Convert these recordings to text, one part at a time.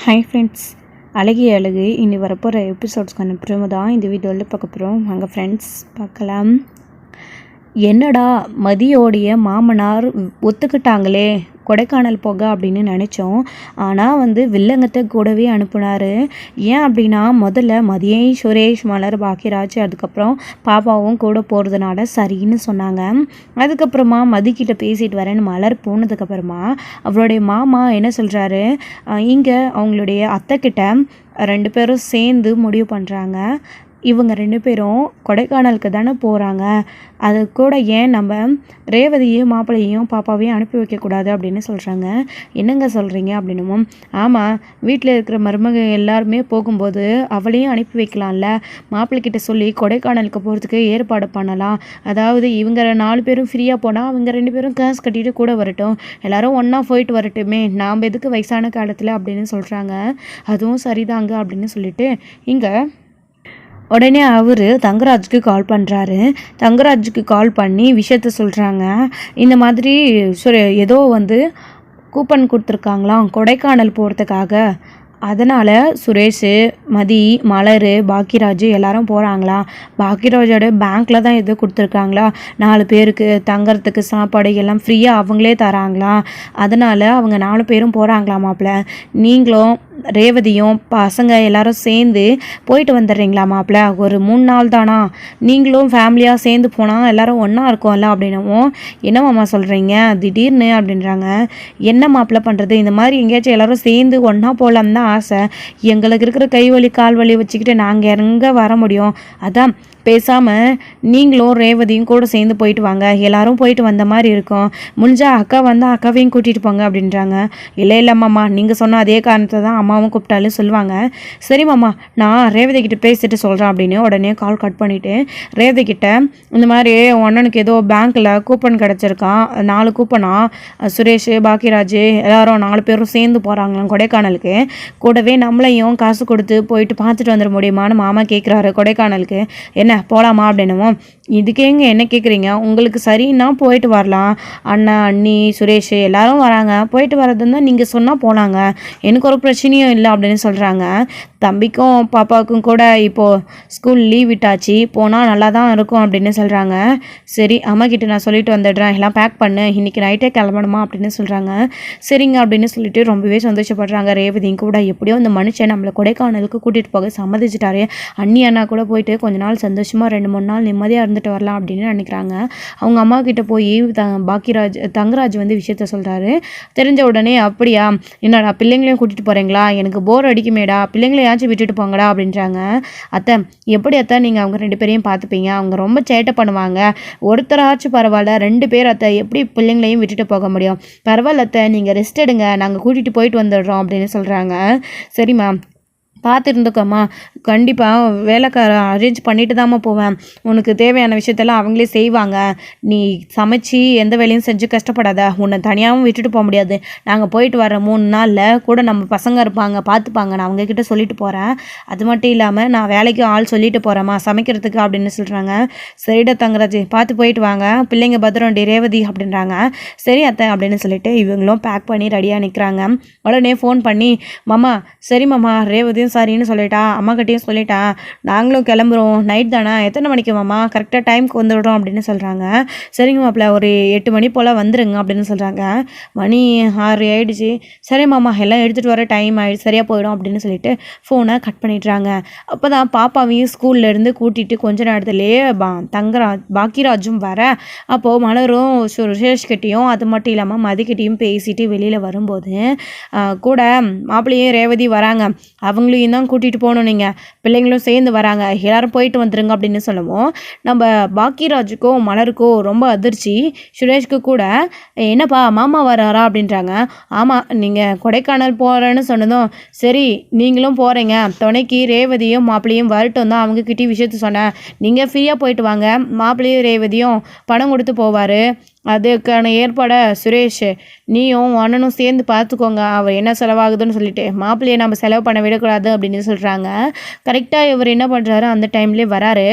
Hi friends, அழகிய அழகு இனி வரப்போகிற எபிசோட்ஸ்க்கான ப்ரோமோ தான் இந்த வீடியோவில் பார்க்க போகிறோம். வாங்க ஃப்ரெண்ட்ஸ் பார்க்கலாம். என்னடா மதியோடைய மாமனார் ஒத்துக்கிட்டாங்களே கொடைக்கானல் போக அப்படின்னு நினச்சோம். ஆனால் வில்லங்கத்தை கூடவே அனுப்புனார். ஏன் அப்படின்னா முதல்ல மதியை சுரேஷ், மலர், பாக்கியராஜ் அதுக்கப்புறம் பாப்பாவும் கூட போகிறதுனால சரின்னு சொன்னாங்க. அதுக்கப்புறமா மதிக்கிட்ட பேசிட்டு வரேன்னு மலர் போனதுக்கப்புறமா அவருடைய மாமா என்ன சொல்கிறாரு, இங்கே அவங்களுடைய அத்தைக்கிட்ட 2 பேரும் சேர்ந்து முடிவு பண்ணுறாங்க. இவங்க 2 பேரும் கொடைக்கானலுக்கு தானே போகிறாங்க, அது கூட ஏன் நம்ம ரேவதியையும் மாப்பிள்ளையும் பாப்பாவையும் அனுப்பி வைக்கக்கூடாது அப்படின்னு சொல்கிறாங்க. என்னங்க சொல்கிறீங்க அப்படின்னும், ஆமாம் வீட்டில் இருக்கிற மருமக எல்லாருமே போகும்போது அவளையும் அனுப்பி வைக்கலாம்ல, மாப்பிள்ளைக்கிட்ட சொல்லி கொடைக்கானலுக்கு போகிறதுக்கு ஏற்பாடு பண்ணலாம். அதாவது இவங்க 4 பேரும் ஃப்ரீயாக போனால் அவங்க 2 பேரும் காசு கட்டிட்டு கூட வரட்டும், எல்லாரும் ஒன்றா போயிட்டு வரட்டுமே, நாம் எதுக்கு வயசான காலத்தில் அப்படின்னு சொல்கிறாங்க. அதுவும் சரிதாங்க அப்படின்னு சொல்லிட்டு இங்கே உடனே அவர் தங்கராஜுக்கு கால் பண்ணுறாரு. தங்கராஜுக்கு கால் பண்ணி விஷயத்த சொல்கிறாங்க. இந்த மாதிரி ஏதோ கூப்பன் கொடுத்துருக்காங்களாம் கொடைக்கானல் போகிறதுக்காக, அதனால் சுரேஷ், மதி, மலர், பாக்கியராஜ் எல்லாரும் போகிறாங்களா. பாக்கியராஜோட பேங்க்கில் தான் எதோ கொடுத்துருக்காங்களா, 4 பேருக்கு தங்கறதுக்கு சாப்பாடு எல்லாம் ஃப்ரீயாக அவங்களே தராங்களா, அதனால் அவங்க 4 பேரும் போகிறாங்களா. மாப்பிள்ள நீங்களும் ரேவதியும் பசங்க எல்லாரும் சேர்ந்து போயிட்டு வந்துடுறீங்களா மாப்பிள்ள, ஒரு 3 நாள் தானா, நீங்களும் ஃபேமிலியாக சேர்ந்து போனால் எல்லாரும் ஒன்றா இருக்கோம்ல அப்படின்னவும், என்ன மாமா சொல்கிறீங்க திடீர்னு அப்படின்றாங்க. என்ன மாப்பிள்ள பண்ணுறது, இந்த மாதிரி எங்கேயாச்சும் எல்லாரும் சேர்ந்து ஒன்றா போகலான்னு தான் ஆசை, எங்களுக்கு இருக்கிற கை வலி கால் வலி வச்சுக்கிட்டு நாங்கள் எங்கே வர முடியும், அதான் பேசாமல் நீங்களும் ரேவதியும் கூட சேர்ந்து போயிட்டு வாங்க, எல்லாரும் போயிட்டு வந்த மாதிரி இருக்கும், முடிஞ்சால் அக்கா வந்தால் அக்காவையும் கூட்டிகிட்டு போங்க அப்படின்றாங்க. இல்லை மாமா, நீங்கள் சொன்ன அதே காரணத்தை தான் அம்மாவும் கூப்பிட்டாலும் சொல்லுவாங்க. சரி மாமா, நான் ரேவதி கிட்ட பேசிட்டு சொல்கிறேன் அப்படின்னு உடனே கால் கட் பண்ணிவிட்டு ரேவதி கிட்ட, இந்த மாதிரி அண்ணனுக்கு ஏதோ பேங்க்கில் கூப்பன் கிடச்சிருக்கான், 4 கூப்பனா, சுரேஷ், பாக்கியராஜ் எல்லாரும் 4 பேரும் சேர்ந்து போகிறாங்களாம் கொடைக்கானலுக்கு, கூடவே நம்மளையும் காசு கொடுத்து போயிட்டு பார்த்துட்டு வந்துட முடியுமான்னு மாமா கேட்குறாரு கொடைக்கானலுக்கு. என்ன போகலாமா அப்படின்னும், இதுக்கேங்க என்ன கேட்குறீங்க, உங்களுக்கு சரின்னா போயிட்டு வரலாம், அண்ணா அண்ணி சுரேஷ் எல்லாரும் வராங்க, போயிட்டு வரதுன்னா நீங்கள் சொன்னால் போகலாங்க, எனக்கு ஒரு பிரச்சனையும் இல்லை அப்படின்னு சொல்கிறாங்க. தம்பிக்கும் பாப்பாவுக்கும் கூட இப்போது ஸ்கூல் லீவ் விட்டாச்சு, போனால் நல்லா தான் இருக்கும் அப்படின்னு சொல்கிறாங்க. சரி அம்மா கிட்ட நான் சொல்லிட்டு வந்துடுறேன், எல்லாம் பேக் பண்ணு, இன்றைக்கி நைட்டே கிளம்பணுமா அப்படின்னு சொல்கிறாங்க. சரிங்க அப்படின்னு சொல்லிட்டு ரொம்பவே சந்தோஷப்படுறாங்க. ரேவதியும் கூட எப்படியோ இந்த மனுஷன் நம்மளை கொடைக்கானலுக்கு கூட்டிகிட்டு போக சம்மதிச்சிட்டாரு, அண்ணி அண்ணா கூட போயிட்டு கொஞ்ச நாள் சந்தோஷமாக 2-3 நாள் நிம்மதியாக இருந்துட்டு வரலாம் அப்படின்னு நினைக்கிறாங்க. அவங்க அம்மா கிட்ட போய் தங்கராஜ் விஷயத்த சொல்கிறாரு. தெரிஞ்ச உடனே, அப்படியா என்னடா பிள்ளைங்களையும் கூட்டிகிட்டு போகிறீங்களா, எனக்கு போர் அடிக்குமேடா, பிள்ளைங்களையாச்சும் விட்டுட்டு போங்கடா அப்படின்றாங்க. அத்தை எப்படி அத்தை நீங்கள் அவங்க 2 பேரையும் பார்த்துப்பீங்க, அவங்க ரொம்ப சேட்டை பண்ணுவாங்க, ஒருத்தராச்சும் பரவாயில்ல, 2 பேர் அத்தை எப்படி பிள்ளைங்களையும் விட்டுட்டு போக முடியும், பரவாயில்ல அத்தை நீங்கள் ரெஸ்ட் எடுங்க, நாங்கள் கூட்டிகிட்டு போயிட்டு வந்துடுறோம் அப்படின்னு சொல்கிறாங்க. சரிம்மா பார்த்து இருந்துக்கோம்மா, கண்டிப்பாக வேலைக்கார அரேஞ்ச் பண்ணிட்டு தாம்மா போவேன், உனக்கு தேவையான விஷயத்தெல்லாம் அவங்களே செய்வாங்க, நீ சமைச்சு எந்த வேலையும் செஞ்சு கஷ்டப்படாத, உன்னை தனியாகவும் விட்டுட்டு போக முடியாது, நாங்கள் போயிட்டு வர 3 நாளில் கூட நம்ம பசங்க இருப்பாங்க பார்த்துப்பாங்க, நான் அவங்கக்கிட்ட சொல்லிட்டு போகிறேன், அது மட்டும் இல்லாமல் நான் வேலைக்கு ஆள் சொல்லிட்டு போகிறேம்மா சமைக்கிறதுக்கு அப்படின்னு சொல்கிறாங்க. சரிடா தங்கராஜ் பார்த்து போயிட்டு வாங்க, பிள்ளைங்க பத்திரம் ரேவதி அப்படின்றாங்க. சரி அத்தை அப்படின்னு சொல்லிட்டு இவங்களும் பேக் பண்ணி ரெடியாக நிற்கிறாங்க. உடனே ஃபோன் பண்ணி, மாமா சரி மாமா ரேவதியும் சரின்னு சொல்லிட்டா, அம்மா கிட்டேயும் சொல்லிட்டா, நாங்களும் கிளம்புறோம், நைட் தானே, எத்தனை மணிக்கு மாமா, கரெக்டாக டைமுக்கு வந்துவிடுறோம் அப்படின்னு சொல்கிறாங்க. சரிங்க மாப்பிள்ள ஒரு 8 மணி போல் வந்துடுங்க அப்படின்னு சொல்கிறாங்க. மணி 6 ஆகிடுச்சு. சரி மாமா எல்லாம் எடுத்துகிட்டு வர டைம் ஆகிடுச்சு, சரியாக போயிடும் அப்படின்னு சொல்லிட்டு ஃபோனை கட் பண்ணிடுறாங்க. அப்போ தான் பாப்பாவையும் ஸ்கூல்லேருந்து கூட்டிகிட்டு கொஞ்ச நேரத்துலேயே பாக்கியராஜும் வர, அப்போது மலரும் சுரேஷ்கிட்டையும் அது மட்டும் இல்லாமல் மதிக்கிட்டையும் பேசிட்டு வெளியில் வரும்போது கூட மாப்பிள்ளையும் ரேவதி வராங்க, அவங்களையும் தான் கூட்டிகிட்டு போகணும், நீங்கள் பிள்ளைங்களும் சேர்ந்து வராங்க, எல்லாரும் போயிட்டு வந்துடுங்க அப்படின்னு சொல்லுவோம். நம்ம பாக்கியராஜுக்கும் மலருக்கும் ரொம்ப அதிர்ச்சி. சுரேஷ்க்கு கூட, என்னப்பா மாமா வராரா அப்படின்றாங்க. ஆமாம் நீங்கள் கொடைக்கானல் போகிறேன்னு சொன்னதும், சரி நீங்களும் போகிறீங்க, துணைக்கு ரேவதியும் மாப்பிள்ளையும் வரட்டும் தான் அவங்கக்கிட்டே விஷயத்த சொன்னேன், நீங்கள் ஃப்ரீயாக போயிட்டு வாங்க, மாப்பிள்ளையும் ரேவதியும் பணம் கொடுத்து போவார், அதுக்கான ஏற்பாடை சுரேஷ் நீயும் அண்ணனும் சேர்ந்து பார்த்துக்கோங்க, அவர் என்ன செலவாகுதுன்னு சொல்லிட்டு மாப்பிள்ளையை நம்ம செலவு பண்ண விடக்கூடாது அப்படின்னு சொல்கிறாங்க. கரெக்டாக இவர் என்ன பண்ணுறாரு, அந்த டைம்லேயே வராரு.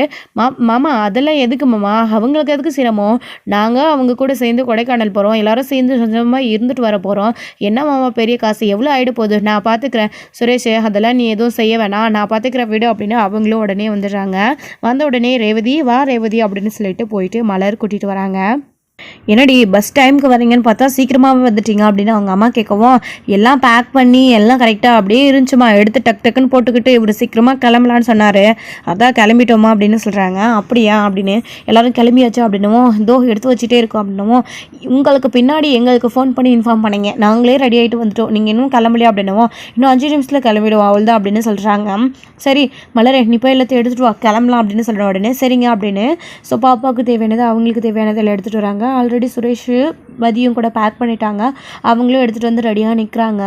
மாமா அதெல்லாம் எதுக்கு மாமா, அவங்களுக்கு எதுக்கு சிரமம், நாங்கள் அவங்க கூட சேர்ந்து கொடைக்கானல் போகிறோம், எல்லாரும் சேர்ந்து சொந்தமாக இருந்துட்டு வர போகிறோம், என்ன மாமா பெரிய காசு எவ்வளோ ஆகிட போகுது, நான் பார்த்துக்கிறேன் சுரேஷ், அதெல்லாம் நீ எதுவும் செய்ய வேணாம், நான் பார்த்துக்கிறேன் விடு அப்படின்னு அவங்களும் உடனே வந்துடுறாங்க. வந்த உடனே ரேவதி வா ரேவதி அப்படின்னு சொல்லிட்டு போயிட்டு மலர் கூட்டிகிட்டு வராங்க. என்னடி பஸ் டைமுக்கு வரீங்கன்னு பார்த்தா சீக்கிரமாகவே வந்துட்டீங்க அப்படின்னு அவங்க அம்மா கேட்கவும், எல்லாம் பேக் பண்ணி எல்லாம் கரெக்டாக அப்படியே இருந்துச்சுமா, எடுத்து டக்குன்னு போட்டுக்கிட்டு இவர் சீக்கிரமாக கிளம்பலான்னு சொன்னார், அதான் கிளம்பிட்டோமா அப்படின்னு சொல்கிறாங்க. அப்படியா அப்படின்னு எல்லோரும் கிளம்பியாச்சு அப்படின்னவும், இதோ எடுத்து வச்சுட்டே இருக்கோம் அப்படின்னவும், உங்களுக்கு பின்னாடி எங்களுக்கு ஃபோன் பண்ணி இன்ஃபார்ம் பண்ணிங்க, நாங்களே ரெடி ஆகிட்டு வந்துட்டோம், நீங்கள் இன்னும் கிளம்பலையா அப்படின்னவும், இன்னும் 5 நிமிஷத்தில் கிளம்பிடுவோம் அவள் தான் அப்படின்னு சொல்கிறாங்க. சரி மலரே நீ போய் எல்லாத்தையும் எடுத்துகிட்டு வா கிளம்பலாம் அப்படின்னு சொல்கிற உடனே சரிங்க அப்படின்னு ஸோ பாப்பாவுக்கு தேவையானது அவங்களுக்கு தேவையானது எல்லாம் எடுத்துகிட்டு வராங்க. ஆல்ரெடி சுரேஷ் மதியம் கூட பேக் பண்ணிட்டாங்க, அவங்களும் எடுத்துகிட்டு வந்து ரெடியாக நிற்கிறாங்க.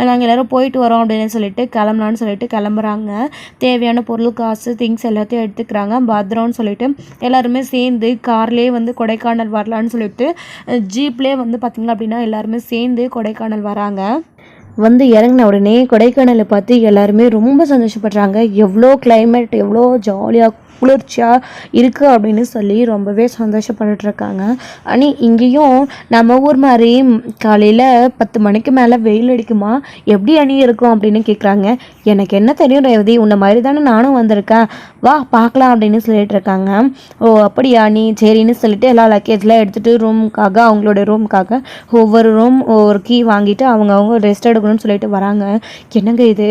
நாங்கள் எல்லோரும் போயிட்டு வரோம் அப்படின்னு சொல்லிட்டு கிளம்பலான்னு சொல்லிட்டு கிளம்புறாங்க. தேவையான பொருள் காசு திங்ஸ் எல்லாத்தையும் எடுத்துக்கிறாங்க. பத்திரம்னு சொல்லிட்டு எல்லாருமே சேர்ந்து கார்லேயே வந்து கொடைக்கானல் வரலான்னு சொல்லிட்டு ஜீப்லேயே வந்து பார்த்திங்க அப்படின்னா எல்லாருமே சேர்ந்து கொடைக்கானல் வராங்க. வந்து இறங்கின உடனே கொடைக்கானலை பார்த்து எல்லாருமே ரொம்ப சந்தோஷப்படுறாங்க. எவ்வளோ கிளைமேட் எவ்வளோ ஜாலியாக குளிர்ச்சியாக இருக்குது அப்படின்னு சொல்லி ரொம்பவே சந்தோஷப்பட்டுருக்காங்க. அனி இங்கேயும் நம்ம ஊர் மாதிரி காலையில் 10 மணிக்கு மேலே வெயில் அடிக்குமா, எப்படி அணி இருக்கும் அப்படின்னு கேட்குறாங்க. எனக்கு என்ன தெரியும் ரேவதி, உன்னை மாதிரி தானே நானும் வந்திருக்கேன், வா பார்க்கலாம் அப்படின்னு சொல்லிட்டு இருக்காங்க. ஓ அப்படியா நீ சரின்னு சொல்லிட்டு எல்லா லக்கேஜ்லாம் எடுத்துகிட்டு ரூமுக்காக அவங்களோட ரூமுக்காக ஒவ்வொரு ரூம் ஒவ்வொரு கீ வாங்கிட்டு அவங்க ரெஸ்ட் எடுக்கணும்னு சொல்லிட்டு வராங்க. என்னங்க இது,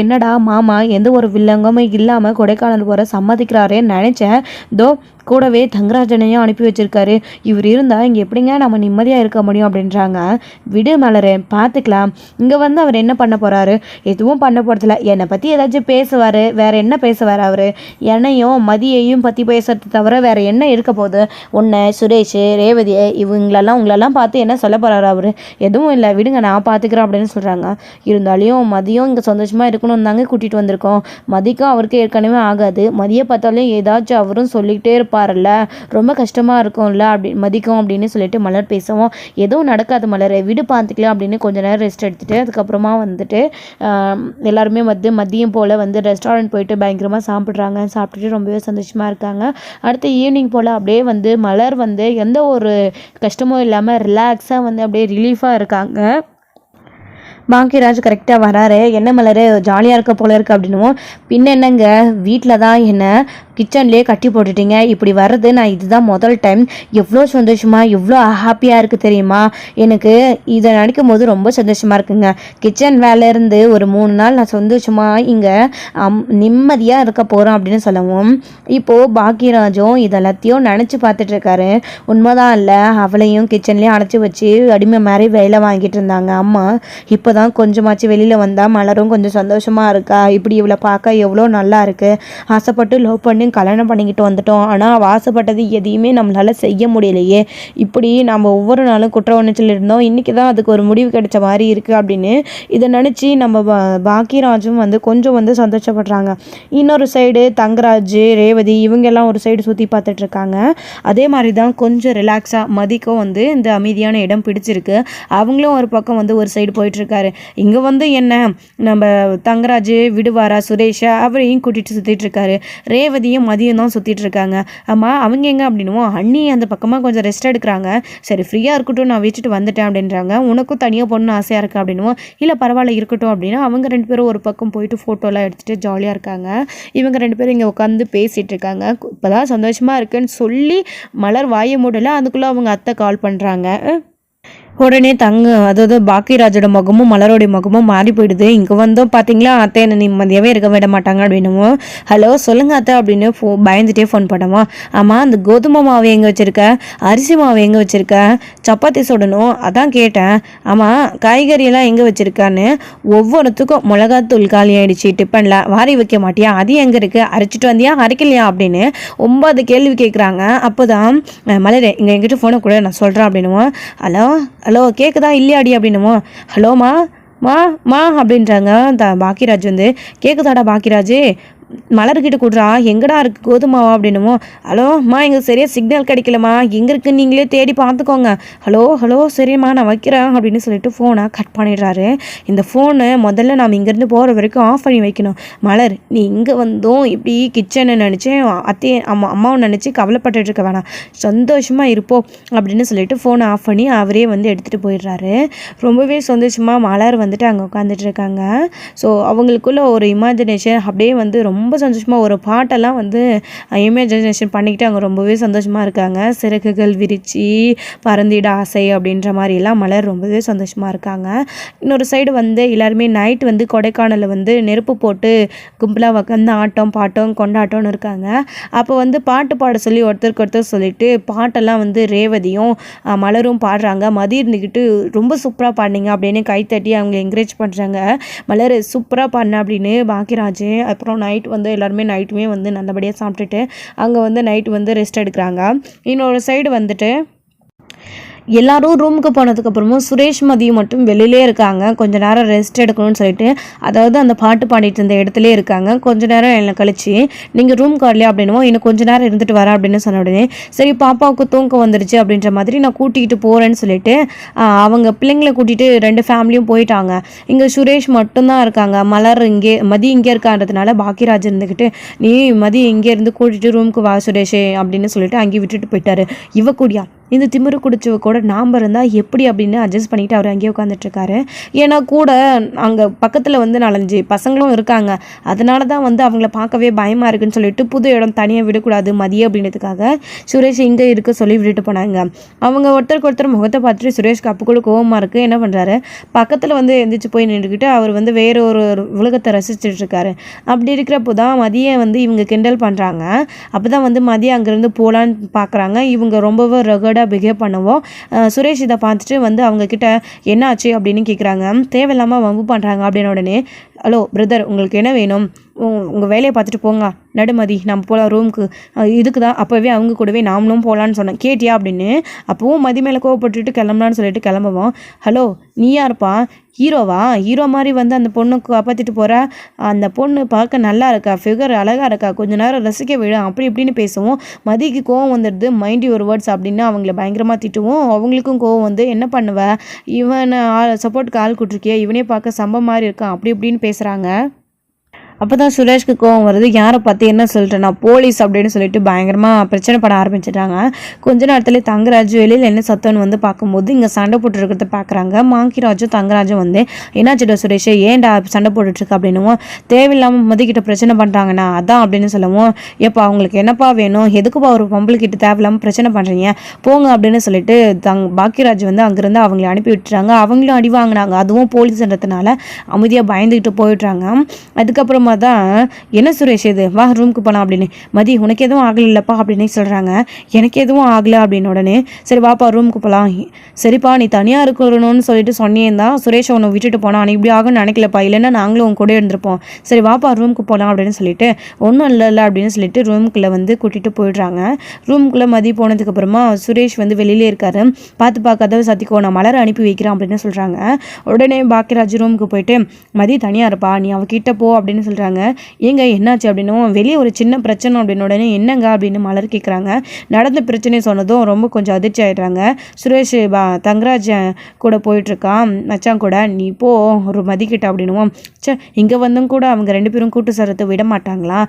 என்னடா மாமா எந்த ஒரு வில்லங்கமே இல்லாமல் கொடைக்கானல் போகிற சம்மதிக்கிறாரே நினச்சேன். தோ கூடவே தங்கராஜனையும் அனுப்பி வச்சிருக்காரு, இவர் இருந்தால் இங்கே எப்படிங்க நம்ம நிம்மதியாக இருக்க முடியும் அப்படின்றாங்க. விடு மலரே பார்த்துக்கலாம், இங்கே வந்து அவர் என்ன பண்ண போகிறாரு, எதுவும் பண்ண போகிறதில்ல, என்னை பற்றி ஏதாச்சும் பேசுவார், வேறு என்ன பேசுவார் அவர், என்னையும் மதியையும் பற்றி பேசுறது தவிர வேறு என்ன இருக்க போகுது, உன்னை சுரேஷ் ரேவதி உங்களெல்லாம் பார்த்து என்ன சொல்ல போகிறாரு அவர், எதுவும் இல்லை விடுங்க நான் பார்த்துக்கிறேன் அப்படின்னு சொல்கிறாங்க. இருந்தாலும் மதியம் இங்கே சந்தோஷமாக இருக்கணும் தாங்க கூட்டிகிட்டு வந்திருக்கோம், மதிக்கும் அவருக்கு ஏற்கனவே ஆகாது, மதியை பார்த்தாலும் ஏதாச்சும் அவரும் சொல்லிக்கிட்டே இருப்பார்ல, ரொம்ப கஷ்டமாக இருக்கும்ல அப்படி மதிக்கும் அப்படின்னு சொல்லிட்டு மலர் பேசவும், எதுவும் நடக்காது மலரை விடு பார்த்துக்கலாம் அப்படின்னு கொஞ்ச நேரம் ரெஸ்ட் எடுத்துகிட்டு அதுக்கப்புறமா வந்துட்டு எல்லாருமே வந்து மதியம் போல் வந்து ரெஸ்டாரண்ட் போயிட்டு பயங்கரமாக சாப்பிட்டுட்டு ரொம்பவே சந்தோஷமாக இருக்காங்க. அடுத்து ஈவினிங் போல் அப்படியே வந்து மலர் வந்து எந்த ஒரு கஷ்டமும் இல்லாமல் ரிலாக்ஸாக வந்து அப்படியே ரிலீஃபாக இருக்காங்க. பாக்கியராஜ் கரெக்டாக வராரு. என்ன மலர் ஜாலியாக இருக்க போல இருக்குது அப்படின்னும், பின்ன என்னங்க வீட்டில் தான் என்ன கிச்சன்லேயே கட்டி போட்டுட்டீங்க, இப்படி வர்றது நான் இதுதான் முதல் டைம், எவ்வளோ சந்தோஷமாக எவ்வளோ ஹாப்பியாக இருக்குது தெரியுமா, எனக்கு இதை நினைக்கும் போது ரொம்ப சந்தோஷமாக இருக்குங்க. கிச்சன் வேலையிருந்து ஒரு 3 நாள் நான் சந்தோஷமாக இங்கே நிம்மதியாக இருக்க போகிறோம் அப்படின்னு சொல்லவும், இப்போது பாக்கியராஜும் இதெல்லாத்தையும் நினச்சி பார்த்துட்ருக்காரு. உண்மைதான் இல்லை, அவளையும் கிச்சன்லேயே அடைச்சி வச்சு அடிமை மாதிரி வேலை வாங்கிட்டு இருந்தாங்க அம்மா, இப்போ தான் கொஞ்சமாச்சு வெளியில் வந்தால் மலரும் கொஞ்சம் சந்தோஷமாக இருக்கா, இப்படி இவளை பார்க்க எவ்வளோ நல்லா இருக்குது, ஆசைப்பட்டு லவ் பண்ணி கல்யாணம் பண்ணிக்கிட்டு வந்துட்டோம், ஆனால் அவள் ஆசைப்பட்டது எதையுமே நம்மளால் செய்ய முடியலையே, இப்படி நம்ம ஒவ்வொரு நாளும் குற்ற உணர்ச்சியில் இருந்தோம், இன்றைக்கி தான் அதுக்கு ஒரு முடிவு கிடைச்ச மாதிரி இருக்குது அப்படின்னு இதை நினச்சி நம்ம பாக்கியராஜும் வந்து கொஞ்சம் வந்து சந்தோஷப்படுறாங்க. இன்னொரு சைடு தங்கராஜ் ரேவதி இவங்கெல்லாம் ஒரு சைடு சுற்றி பார்த்துட்ருக்காங்க. அதே மாதிரி தான் கொஞ்சம் ரிலாக்ஸாக மதிக்கும் வந்து இந்த அமைதியான இடம் பிடிச்சிருக்கு, அவங்களும் ஒரு பக்கம் வந்து ஒரு சைடு போயிட்டுருக்காரு. இங்கே வந்து என்ன நம்ம தங்கராஜ் விடுவாரா சுரேஷா அவரையும் கூட்டிகிட்டு சுற்றிட்டு இருக்காரு, ரேவதியும் மதியம் தான் சுற்றிட்டு இருக்காங்க. ஆமாம் அவங்க எங்கே அப்படின்னுவோம், அண்ணி அந்த பக்கமாக கொஞ்சம் ரெஸ்ட் எடுக்கிறாங்க, சரி ஃப்ரீயாக இருக்கட்டும் நான் வச்சுட்டு வந்துட்டேன் அப்படின்றாங்க. உனக்கும் தனியாக பொண்ணு ஆசையாக இருக்குது அப்படின்னுவோம், இல்லை பரவாயில்ல இருக்கட்டும் அப்படின்னா அவங்க 2 பேரும் ஒரு பக்கம் போயிட்டு ஃபோட்டோலாம் எடுத்துகிட்டு ஜாலியாக இருக்காங்க. இவங்க 2 பேரும் இங்கே உட்காந்து பேசிகிட்டு இருக்காங்க. இப்போ தான் சந்தோஷமாக இருக்குன்னு சொல்லி மலர் வாய மூடலை, அதுக்குள்ளே அவங்க அத்தை கால் பண்ணுறாங்க. உடனே அதாவது பாக்கியராஜோட முகமும் மலரோடைய முகமும் மாறி போயிடுது. இங்கே வந்தோம் பார்த்தீங்களா அத்தை என்ன நிம்மதியாகவே இருக்க விட மாட்டாங்க அப்படின்னுவோம். ஹலோ சொல்லுங்கள் அத்தை அப்படின்னு பயந்துட்டே ஃபோன் பண்ணோமா. ஆமாம் அந்த கோதுமை மாவு எங்கே வச்சுருக்க, அரிசி மாவு எங்கே வச்சுருக்க, சப்பாத்தி சுடணும் அதான் கேட்டேன், ஆமாம் காய்கறியெல்லாம் எங்கே வச்சுருக்கான்னு, ஒவ்வொருத்துக்கும் மிளகாத்தூள் காலி ஆகிடுச்சு டிஃபனில் வாரி வைக்க மாட்டியா, அது எங்கே இருக்குது, அரைச்சிட்டு வந்தியா அரைக்கலையா அப்படின்னு 9 கேள்வி கேட்குறாங்க. அப்போ தான் மலரே இங்கே எங்கிட்ட ஃபோனை கூட நான் சொல்கிறேன் அப்படின்னுவோம். ஹலோ கேட்குதா இல்லையாடி அப்படின்னுமோ, ஹலோமா மா அப்படின்றாங்க. பாக்கியராஜ் வந்து கேட்குதாடா பாக்கியராஜ், மலர்கிட்ட கூடுறா, எங்கடா இருக்குது கோதுமாவா அப்படின்னுமோ, ஹலோம்மா இங்கே சரியாக சிக்னல் கிடைக்கலம்மா, எங்கே இருக்குன்னு நீங்களே தேடி பார்த்துக்கோங்க, ஹலோ ஹலோ சரிம்மா நான் வைக்கிறேன் அப்படின்னு சொல்லிட்டு ஃபோனை கட் பண்ணிடுறாரு. இந்த ஃபோனை முதல்ல நாம் இங்கேருந்து போகிற வரைக்கும் ஆஃப் பண்ணி வைக்கணும். மலர் நீ இங்கே வந்தோம் இப்படி கிச்சனை நினச்சி அத்தையை அம்மாவை நினச்சி கவலைப்பட்டுட்டு இருக்க வேணாம், சந்தோஷமாக இருப்போம் அப்படின்னு சொல்லிட்டு ஃபோனை ஆஃப் பண்ணி அவரே வந்து எடுத்துகிட்டு போயிடுறாரு. ரொம்பவே சந்தோஷமாக மலர் வந்துட்டு அங்கே உட்காந்துட்டு இருக்காங்க. ஸோ அவங்களுக்குள்ள ஒரு இமேஜினேஷன் அப்படியே வந்து ரொம்ப சந்தோஷமாக ஒரு பாட்டெல்லாம் வந்து இமேஜினேஷன் பண்ணிக்கிட்டு அவங்க ரொம்பவே சந்தோஷமாக இருக்காங்க. சிறகுகள் விரிச்சி பறந்திட ஆசை அப்படின்ற மாதிரிலாம் மலர் ரொம்பவே சந்தோஷமாக இருக்காங்க. இன்னொரு சைடு வந்து எல்லாருமே நைட் வந்து கொடைக்கானலில் வந்து நெருப்பு போட்டு கும்பலாக உட்காந்து ஆட்டம் பாட்டம் கொண்டாட்டம்னு இருக்காங்க. அப்போ வந்து பாட்டு பாட சொல்லி ஒருத்தருக்கு ஒருத்தர் சொல்லிட்டு பாட்டெல்லாம் வந்து ரேவதியும் மலரும் பாடுறாங்க. மதி இருந்துக்கிட்டு ரொம்ப சூப்பராக பாடினீங்க அப்படின்னு கைத்தட்டி அவங்க என்கரேஜ் பண்ணுறாங்க. மலர் சூப்பராக பாடின அப்படின்னு பாக்கியராஜ். அப்புறம் நைட் வந்து எல்லாருமே நைட்டுமே வந்து நல்லபடியாக சாப்பிட்டுட்டு அங்கே வந்து நைட்டு வந்து ரெஸ்ட் எடுக்கிறாங்க. இன்னொரு சைடு வந்துட்டு எல்லாரும் ரூமுக்கு போனதுக்கப்புறமும் சுரேஷ் மதியம் மட்டும் வெளியிலே இருக்காங்க. கொஞ்ச நேரம் ரெஸ்ட் எடுக்கணும்னு சொல்லிட்டு, அதாவது அந்த பாட்டு பாடிட்டு இருந்த இடத்துலேயே இருக்காங்க. கொஞ்ச நேரம் என்னை கழிச்சு நீங்கள் ரூம் வரலையா அப்படின்னும், இன்னும் கொஞ்ச நேரம் இருந்துட்டு வரேன் அப்படின்னு சொன்ன உடனே சரி பாப்பாவுக்கு தூக்கம் வந்துருச்சு அப்படின்ற மாதிரி நான் கூட்டிகிட்டு போகிறேன்னு சொல்லிட்டு அவங்க பிள்ளைங்களை கூட்டிகிட்டு 2 ஃபேமிலியும் போயிட்டாங்க. இங்கே சுரேஷ் மட்டும்தான் இருக்காங்க. மலர் இங்கே மதி இங்கே இருக்கான்றதுனால பாக்கியராஜ் இருந்துக்கிட்டு நீ மதி இங்கே இருந்து கூட்டிகிட்டு ரூமுக்கு வா சுரேஷே அப்படின்னு சொல்லிட்டு அங்கேயே விட்டுட்டு போயிட்டாரு. இவ கூடியா இந்த திமிரு குடிச்சவ கூட நாம் இருந்தால் எப்படி அப்படின்னு அட்ஜஸ்ட் பண்ணிவிட்டு அவர் அங்கேயே உட்காந்துட்ருக்காரு. ஏன்னா கூட அங்கே பக்கத்தில் வந்து 4-5 பசங்களும் இருக்காங்க. அதனால தான் வந்து அவங்கள பார்க்கவே பயமாக இருக்குன்னு சொல்லிட்டு புது இடம் தனியாக விடக்கூடாது மதியம் அப்படின்றதுக்காக சுரேஷ் இங்கே இருக்க சொல்லி விட்டுட்டு போனாங்க. அவங்க ஒருத்தருக்கு ஒருத்தர் முகத்தை பார்த்துட்டு சுரேஷ்க்கு அப்போ கூட கோவமாக இருக்குது. என்ன பண்ணுறாரு, பக்கத்தில் வந்து எந்திரிச்சு போய் நின்றுக்கிட்டு அவர் வந்து வேற ஒரு உலகத்தை ரசிச்சுட்டு இருக்காரு. அப்படி இருக்கிறப்போ தான் மதியம் வந்து இவங்க கிண்டல் பண்ணுறாங்க. அப்போ தான் வந்து மதியம் அங்கேருந்து போகலான்னு பார்க்குறாங்க. இவங்க ரொம்பவே ரகடாக பிஹேவ் பண்ணுவோம். சுரேஷ் இதை பார்த்துட்டு வந்து அவங்கக்கிட்ட என்ன ஆச்சு அப்படின்னு கேட்குறாங்க. தேவையில்லாமல் வம்பு பண்ணுறாங்க அப்படின்னு உடனே ஹலோ பிரதர் உங்களுக்கு என்ன வேணும், உங்கள் வேலையை பார்த்துட்டு போங்க, நடுமதி நம்ம போகலாம் ரூமுக்கு, இதுக்கு தான் அப்போவே அவங்க கூடவே நாமளும் போகலான்னு சொன்னேன் கேட்டியா அப்படின்னு. அப்போவும் மதி மேலே கோவப்பட்டுட்டு கிளம்பலான்னு சொல்லிட்டு கிளம்புவோம். ஹலோ நீ யாருப்பா, ஹீரோவா, ஹீரோ மாதிரி வந்து அந்த பொண்ணுக்கு காப்பாற்றிட்டு போகிற, அந்த பொண்ணு பார்க்க நல்லா இருக்கா, ஃபிகர் அழகாக இருக்கா, கொஞ்சம் நேரம் ரசிக்க விடும் அப்படி இப்படின்னு பேசுவோம். மதிக்கு கோவம் வந்துடுது, மைண்ட் யுவர் வேர்ட்ஸ் அப்படின்னு அவங்கள பயங்கரமாக திட்டுவோம். அவங்களுக்கும் கோவம் வந்து என்ன பண்ணுவ, இவனை சப்போர்ட்டுக்கு ஆள் கூட்டிருக்கிய, இவனே பார்க்க சம்பவம் மாதிரி இருக்கான் அப்படி இப்படின்னு பேசுகிறாங்க. அப்போ தான் சுரேஷ்க்கு கோவம் வருது. யாரை பார்த்து என்ன சொல்லிட்டேன் நான் போலீஸ் அப்படின்னு சொல்லிட்டு பயங்கரமாக பிரச்சனை பண்ண ஆரம்பிச்சிட்டாங்க. கொஞ்ச நேரத்துலேயே தங்கராஜ் வெளியில் என்ன சத்தம்னு வந்து பார்க்கும்போது இங்கே சண்டை போட்டு இருக்கிறத பார்க்குறாங்க. மாங்கிராஜும் தங்கராஜும் வந்து என்னாச்சுடா சுரேஷ் ஏன்டா சண்டை போட்டுட்ருக்கு அப்படின்னுவோம். தேவையில்லாமல் மதிக்கிட்ட பிரச்சனை பண்ணுறாங்கண்ணா அதான் அப்படின்னு சொல்லவும், எப்போ அவங்களுக்கு என்னப்பா வேணும், எதுக்குப்பா ஒரு பொம்பளைக்கிட்ட தேவையில்லாமல் பிரச்சனை பண்ணுறீங்க போங்க அப்படின்னு சொல்லிட்டு பாக்கியராஜ் வந்து அங்கேருந்து அவங்கள அனுப்பி விட்டுறாங்க. அவங்களும் அடி வாங்கினாங்க. அதுவும் போலீஸ்ன்றதுனால அமைதியாக பயந்துக்கிட்டு போயிடுறாங்க. அதுக்கப்புறம் தான் என்ன சுரேஷ் இது வா ரூமுக்கு போகலாம் அப்படின்னு, மதி உனக்கு எதுவும் ஆகலைல்லப்பா அப்படின்னு சொல்கிறாங்க. எனக்கு எதுவும் ஆகலை அப்படின்னு உடனே சரி வாப்பா ரூமுக்கு போகலாம். சரிப்பா நீ தனியாக இருக்கணும்னு சொல்லிட்டு சொன்னேன் தான் சுரேஷை உன்னை விட்டுட்டு போனா, நீ இப்படி ஆகும்னு நினைக்கலப்பா, இல்லைன்னா நாங்களும் உன் கூட இருந்திருப்போம், சரி வாப்பா ரூமுக்கு போகலாம் அப்படின்னு சொல்லிட்டு ஒன்றும் இல்லை அப்படின்னு சொல்லிட்டு ரூமுக்குள்ளே வந்து கூட்டிகிட்டு போயிடுறாங்க. ரூமுக்குள்ளே மதி போனதுக்கப்புறமா சுரேஷ் வந்து வெளியிலே இருக்காரு. பார்த்து கதவை சாத்திக்கோ நான் மலரை அனுப்பி வைக்கிறேன் அப்படின்னு சொல்கிறாங்க. உடனே பாக்கியராஜ் ரூமுக்கு போயிட்டு மதி தனியாக இருப்பா நீ அவகிட்ட போ அப்படின்னு சொல்கிறாங்க. ஏங்க என்னாச்சு அப்படின்னும், வெளியே ஒரு சின்ன பிரச்சனை அப்படின்னு உடனே என்னங்க அப்படின்னு மலர் கேட்குறாங்க. நடந்த பிரச்சனையை சொன்னதும் ரொம்ப கொஞ்சம் அதிர்ச்சி ஆகிடுறாங்க. சுரேஷ் தங்கராஜ் கூட போயிட்டுருக்கான் மச்சான் கூட, நீ போ ஒரு மதிக்கிட்ட அப்படின்னுவோம். இங்கே வந்தும் கூட அவங்க 2 பேரும் கூட்டு சரத்தை விட மாட்டாங்களா,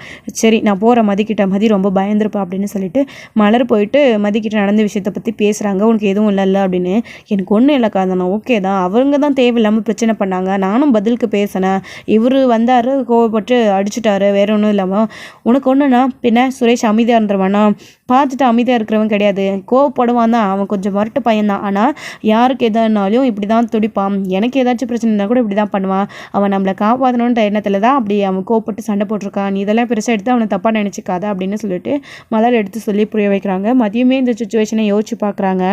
சரி நான் போகிற மதிக்கிட்ட, மதி ரொம்ப பயந்துருப்பா அப்படின்னு சொல்லிட்டு மலர் போயிட்டு மதிக்கிட்ட நடந்த விஷயத்தை பற்றி பேசுகிறாங்க. உனக்கு எதுவும் இல்லைல்ல அப்படின்னு, எனக்கு ஒன்றும் இல்லைக்கா நான் ஓகே தான், அவங்க தான் தேவையில்லாமல் பிரச்சனை பண்ணாங்க, நானும் பதிலுக்கு பேசினேன், இவர் வந்தார் கோவப்பட்டு அடிச்சுட்டாரு, வேற ஒன்றும் இல்லாமல் உனக்கு ஒன்றுனா பின்ன சுரேஷ் அமைதியாக இருந்துருவானா, பார்த்துட்டு அமைதியாக இருக்கிறவன் கிடையாது, கோவப்படுவான் தான், அவன் கொஞ்சம் மரட்டு பையன்தான், ஆனால் யாருக்கு எதானாலும் இப்படி தான் துடிப்பான், எனக்கு ஏதாச்சும் பிரச்சனைனா கூட இப்படி தான் பண்ணுவான், அவன் நம்மளை காப்பாற்றணுன்ற எண்ணத்தில் தான் அப்படி அவன் கோவப்பட்டு சண்டை போட்டிருக்கான், நீ இதெல்லாம் பெருசாக எடுத்து அவனை தப்பாக நினச்சிக்காத அப்படின்னு சொல்லிட்டு மலர் எடுத்து சொல்லி புரிய வைக்கிறாங்க. மதியமே இந்த சுச்சுவேஷனை யோசிச்சு பார்க்குறாங்க.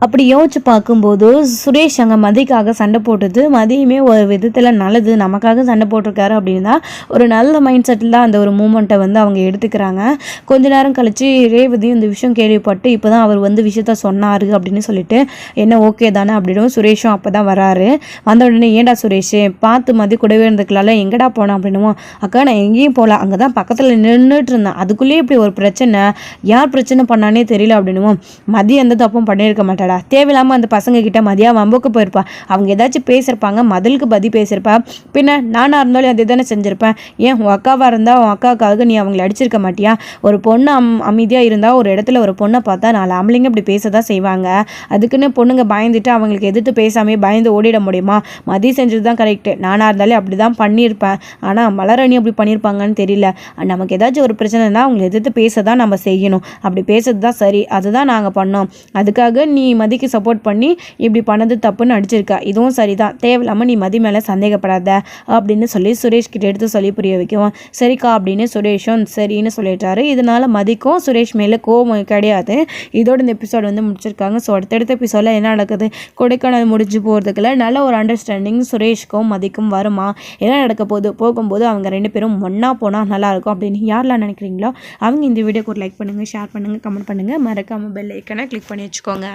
அப்படி யோசிச்சு பார்க்கும்போது சுரேஷ் அங்கே மதிக்காக சண்டை போட்டது மதியுமே ஒரு விதத்தில் நல்லது, நமக்காக சண்டை போட்டிருக்காரு அப்படின்னு தான் ஒரு நல்ல மைண்ட் செட்டில் தான் அந்த ஒரு மூமெண்ட்டை வந்து அவங்க எடுத்துக்கிறாங்க. கொஞ்ச நேரம் கழித்து ரேவதியும் இந்த விஷயம் கேள்விப்பட்டு இப்போ தான் அவர் வந்து விஷயத்த சொன்னார் அப்படின்னு சொல்லிட்டு என்ன ஓகே தானே அப்படின்னு சுரேஷும் அப்போ தான் வராரு. வந்த உடனே ஏண்டா சுரேஷ் பார்த்து மதி கூடவே இருந்துக்கலாம்ல, எங்கடா போனோம் அப்படின்னுமோ, அக்கா நான் எங்கேயும் போகல, அங்கே தான் பக்கத்தில் நின்றுட்டு இருந்தேன், அதுக்குள்ளேயே இப்படி ஒரு பிரச்சனை, யார் பிரச்சனை பண்ணானே தெரியல அப்படின்னுவோம். மதி எந்த தப்பும் பண்ணியிருக்க மாட்டாடா, தேவையில்லாமல் அந்த பசங்க கிட்ட மதியா வம்புக்கு போயிருப்பா, அவங்க ஏதாச்சும் பேசியிருப்பாங்க, மதிலுக்கு பதி பேசியிருப்பா, பின்ன நானாக இருந்தாலும் அது தானே செஞ்சுருப்பேன், ஏன் உன் அக்காவாக இருந்தால் உன் அக்காவுக்காக நீ அவங்களை அடிச்சிருக்க மாட்டியா, ஒரு பொண்ணு அமைதியாக இருந்தால் ஒரு இடத்துல ஒரு பொண்ணை பார்த்தா 4 ஆம்பளைங்க இப்படி பேச தான் செய்வாங்க, அதுக்குன்னு பொண்ணுங்க பயந்துட்டு அவங்களுக்கு எதிர்த்து பேசாமே பயந்து ஓடிட முடியுமா, மதி செஞ்சது தான் கரெக்டு, நானாக இருந்தாலே அப்படி தான் பண்ணியிருப்பேன், ஆனால் மலரணி அப்படி பண்ணியிருப்பாங்கன்னு தெரியல, நமக்கு ஏதாச்சும் ஒரு பிரச்சனைனா அவங்களை எதிர்த்து பேச தான் நம்ம செய்யணும், அப்படி பேசுறது தான் சரி, அதுதான் நாங்கள் பண்ணோம், அதுக்காக நீ மதிக்கு சப்போர்ட் பண்ணி இப்படி பண்ணது தப்புன்னு அடிச்சிருக்கா, இதுவும் சரிதான், தேவையில்லாமல் நீ மதி மேலே சந்தேகப்படாத அப்படின்னு சொல்லி சுரேஷ் கிட்ட எடுத்து சொல்லி புரிய வைக்கவும், சரிக்கா அப்படின்னு சுரேஷும் சரின்னு சொல்லிட்டாரு. இதனால மதிக்கும் சுரேஷ் மேலே கோபம் கிடையாது. இதோட இந்த எபிசோட் வந்து முடிச்சிருக்காங்க. ஸோ அடுத்தடுத்த எபிசோடில் என்ன நடக்குது, கொடைக்கானல் முடிஞ்சு போகிறதுக்குள்ள நல்ல ஒரு அண்டர்ஸ்டாண்டிங் சுரேஷ்க்கும் மதிக்கும் வருமா, என்ன நடக்க போகும்போது அவங்க 2 பேரும் ஒன்றா போனால் நல்லாயிருக்கும் அப்படின்னு யாரெல்லாம் நினைக்கிறீங்களோ அவங்க இந்த வீடியோக்கு ஒரு லைக் பண்ணுங்கள், ஷேர் பண்ணுங்கள், கமெண்ட் பண்ணுங்கள், மறக்காமல் பெல் ஐக்கனை கிளிக் பண்ணி வச்சுக்கோங்க.